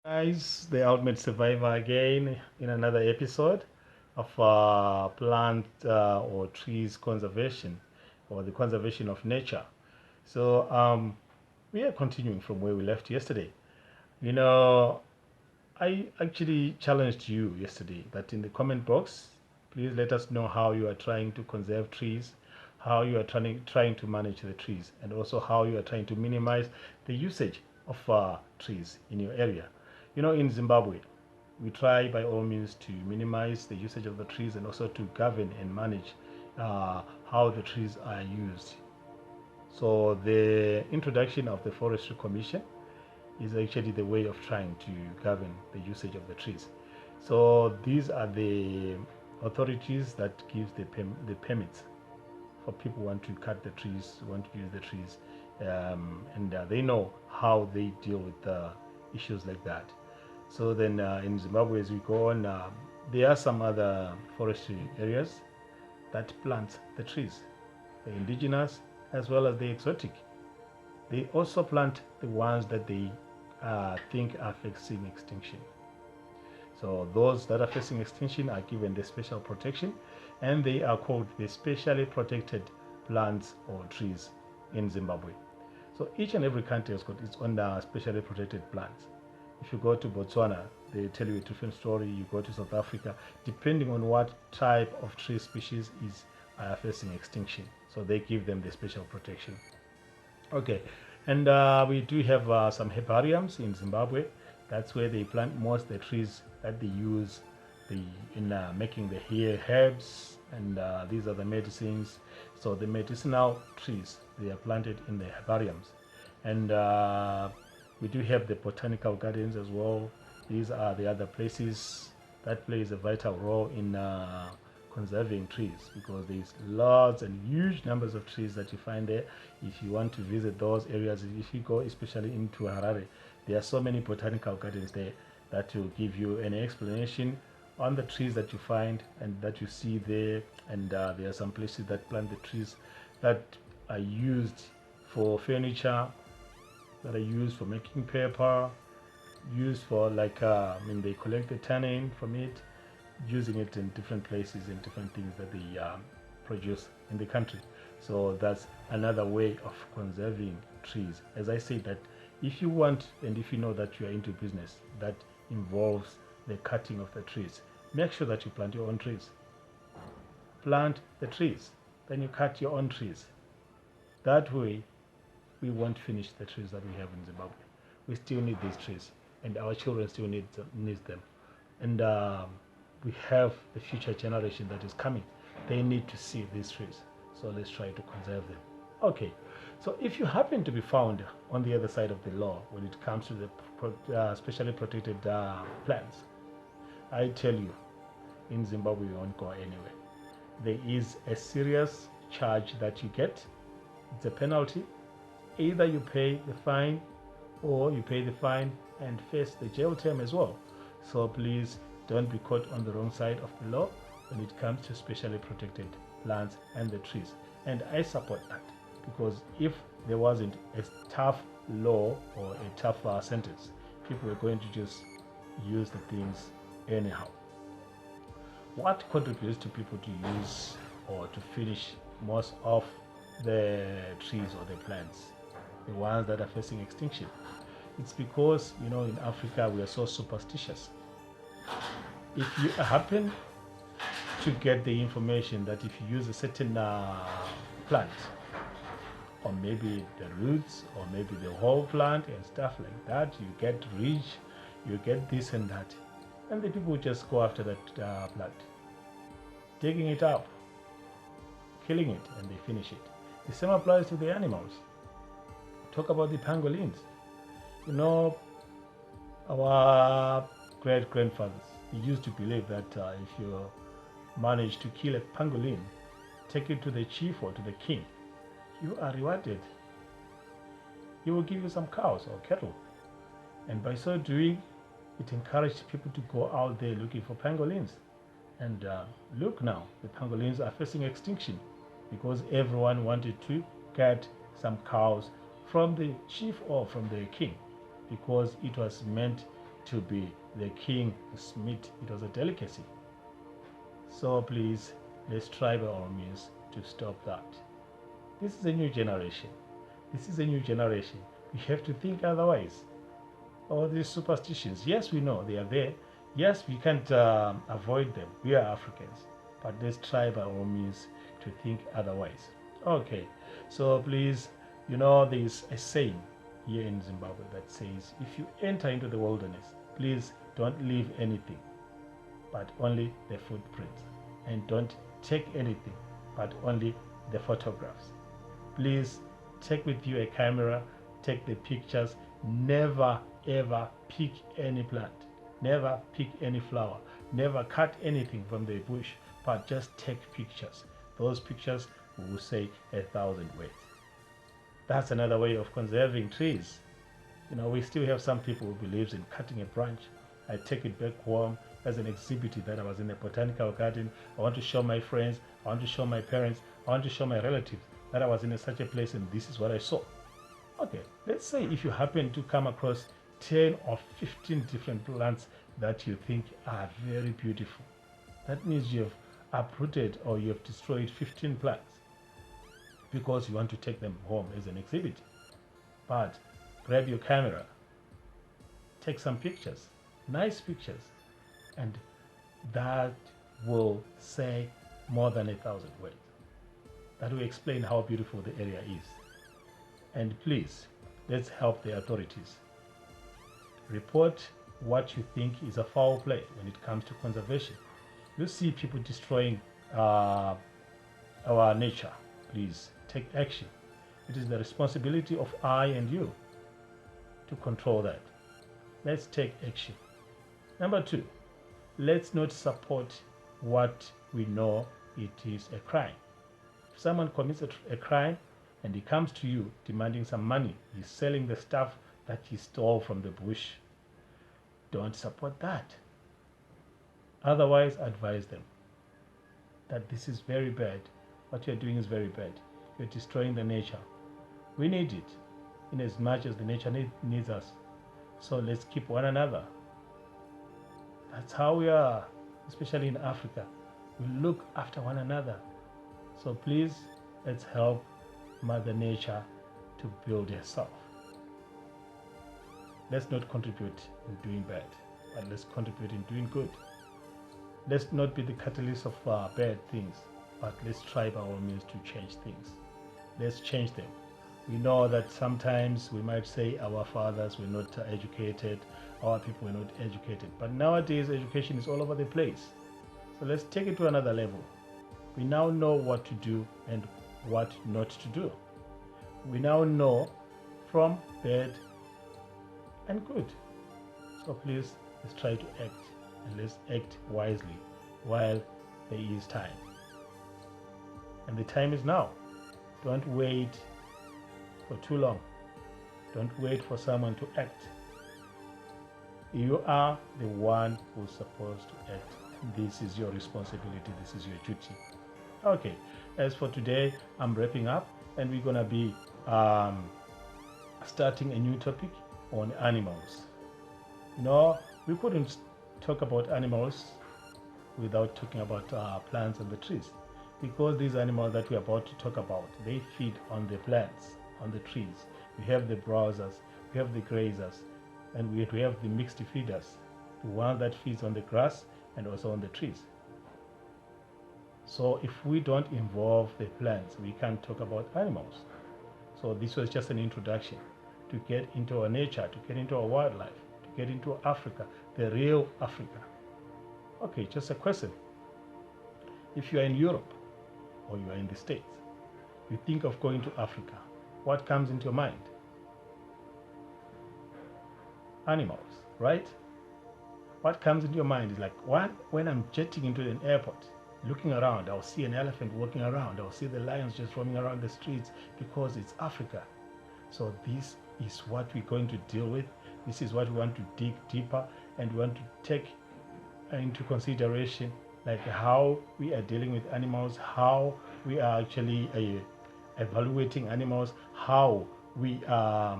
Guys, the ultimate survivor again in another episode of plant or trees conservation or the conservation of nature. So we are continuing from where we left yesterday. You know, I actually challenged you yesterday that in the comment box, please let us know how you are trying to conserve trees, how you are trying to manage the trees, and also how you are trying to minimize the usage of trees in your area. In Zimbabwe, we try by all means to minimize the usage of the trees and also to govern and manage how the trees are used. So the introduction of the Forestry Commission is actually the way of trying to govern the usage of the trees. So these are the authorities that gives the permits for people who want to cut the trees, who want to use the trees, and they know how they deal with issues like that. So then in Zimbabwe, as we go on, there are some other forestry areas that plant the trees, the indigenous as well as the exotic. They also plant the ones that they think are facing extinction. So those that are facing extinction are given the special protection, and they are called the specially protected plants or trees in Zimbabwe. So each and every country has got its own specially protected plants. If you go to Botswana, they tell you a different story. You go to South Africa, depending on what type of tree species is facing extinction. So they give them the special protection. Okay, and we do have some herbariums in Zimbabwe. That's where they plant most of the trees that they use in making the herbs, and these are the medicines. So the medicinal trees, they are planted in the herbariums. And we do have the Botanical Gardens as well. These are the other places that plays a vital role in conserving trees, because there's lots and huge numbers of trees that you find there. If you want to visit those areas, if you go especially into Harare, there are so many botanical gardens there that will give you an explanation on the trees that you find and that you see there. And there are some places that plant the trees that are used for furniture, that are used for making paper, used for they collect the tannin from it, using it in different places and different things that they produce in the country. So that's another way of conserving trees. As I say, that if you want and if you know that you are into business that involves the cutting of the trees, make sure that you plant your own trees. Plant the trees, then you cut your own trees. That way, we won't finish the trees that we have in Zimbabwe. We still need these trees, and our children still needs them. And we have the future generation that is coming. They need to see these trees. So let's try to conserve them. Okay, so if you happen to be found on the other side of the law when it comes to the specially protected plants, I tell you, in Zimbabwe, you won't go anywhere. There is a serious charge that you get. It's a penalty. Either you pay the fine or you pay the fine and face the jail term as well. So please don't be caught on the wrong side of the law when it comes to specially protected plants and the trees. And I support that, because if there wasn't a tough law or a tough sentence, people were going to just use the things anyhow. What contributes to people to use or to finish most of the trees or the plants, the ones that are facing extinction? It's because, in Africa, we are so superstitious. If you happen to get the information that if you use a certain plant, or maybe the roots, or maybe the whole plant and stuff like that, you get rich, you get this and that. And the people just go after that plant, digging it up, killing it, and they finish it. The same applies to the animals. Talk about the pangolins. Our great-grandfathers, they used to believe that if you manage to kill a pangolin, take it to the chief or to the king, you are rewarded. He will give you some cows or cattle. And by so doing, it encouraged people to go out there looking for pangolins. And look now, the pangolins are facing extinction because everyone wanted to get some cows from the chief or from the king, because it was meant to be the king's meat. It was a delicacy. So please, let's try by all means to stop that. This is a new generation. This is a new generation. We have to think otherwise. All these superstitions, yes, we know they are there. Yes, we can't avoid them. We are Africans. But let's try by all means to think otherwise. Okay, so please, there is a saying here in Zimbabwe that says, if you enter into the wilderness, please don't leave anything, but only the footprints. And don't take anything, but only the photographs. Please take with you a camera, take the pictures. Never ever pick any plant, never pick any flower, never cut anything from the bush, but just take pictures. Those pictures will say 1,000 words. That's another way of conserving trees. We still have some people who believes in cutting a branch. I take it back home as an exhibit that I was in a botanical garden. I want to show my friends, I want to show my parents, I want to show my relatives that I was in such a place and this is what I saw. Okay, let's say if you happen to come across 10 or 15 different plants that you think are very beautiful. That means you have uprooted or you have destroyed 15 plants because you want to take them home as an exhibit. But grab your camera, take some pictures, nice pictures, and that will say more than 1,000 words. That will explain how beautiful the area is. And please, let's help the authorities. Report what you think is a foul play when it comes to conservation. You see people destroying our nature. Please take action. It is the responsibility of I and you to control that. Let's take action. Number 2, let's not support what we know it is a crime. If someone commits a crime and he comes to you demanding some money, he's selling the stuff that he stole from the bush, don't support that. Otherwise, advise them that this is very bad. What you're doing is very bad. You're destroying the nature. We need it in as much as the nature needs us. So let's keep one another. That's how we are, especially in Africa. We look after one another. So please, let's help Mother Nature to build herself. Let's not contribute in doing bad, but let's contribute in doing good. Let's not be the catalyst of bad things, but let's try by all means to change things. Let's change them. We know that sometimes we might say our fathers were not educated, our people were not educated, but nowadays education is all over the place. So let's take it to another level. We now know what to do and what not to do. We now know from bad and good. So please, let's try to act, and let's act wisely while there is time. And the time is now. Don't wait for too long. Don't wait for someone to act. You are the one who's supposed to act. This is your responsibility. This is your duty. Okay, as for today, I'm wrapping up, and we're gonna be starting a new topic on animals. We couldn't talk about animals without talking about plants and the trees, because these animals that we're about to talk about, they feed on the plants, on the trees. We have the browsers, we have the grazers, and we have the mixed feeders, the one that feeds on the grass and also on the trees. So if we don't involve the plants, we can't talk about animals. So this was just an introduction to get into our nature, to get into our wildlife, to get into Africa, the real Africa. Okay, just a question. If you are in Europe or you are in the States, you think of going to Africa, what comes into your mind? Animals, right? What comes into your mind is like, when I'm jetting into an airport, looking around, I'll see an elephant walking around, I'll see the lions just roaming around the streets, because it's Africa. So this is what we're going to deal with. This is what we want to dig deeper, and we want to take into consideration like how we are dealing with animals, how we are actually evaluating animals, how we are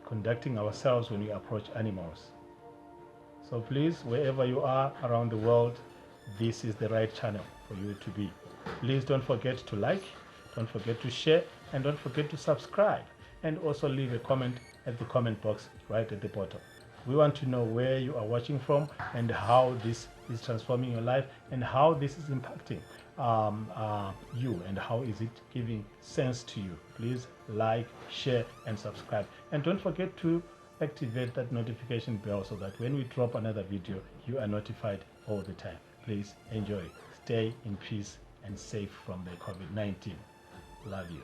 conducting ourselves when we approach animals. So please, wherever you are around the world, this is the right channel for you to be. Please don't forget to like, don't forget to share, and don't forget to subscribe. And also leave a comment at the comment box right at the bottom. We want to know where you are watching from and how this is transforming your life and how this is impacting you, and how is it giving sense to you. Please like, share, and subscribe. And don't forget to activate that notification bell so that when we drop another video, you are notified all the time. Please enjoy. Stay in peace and safe from the COVID-19. Love you.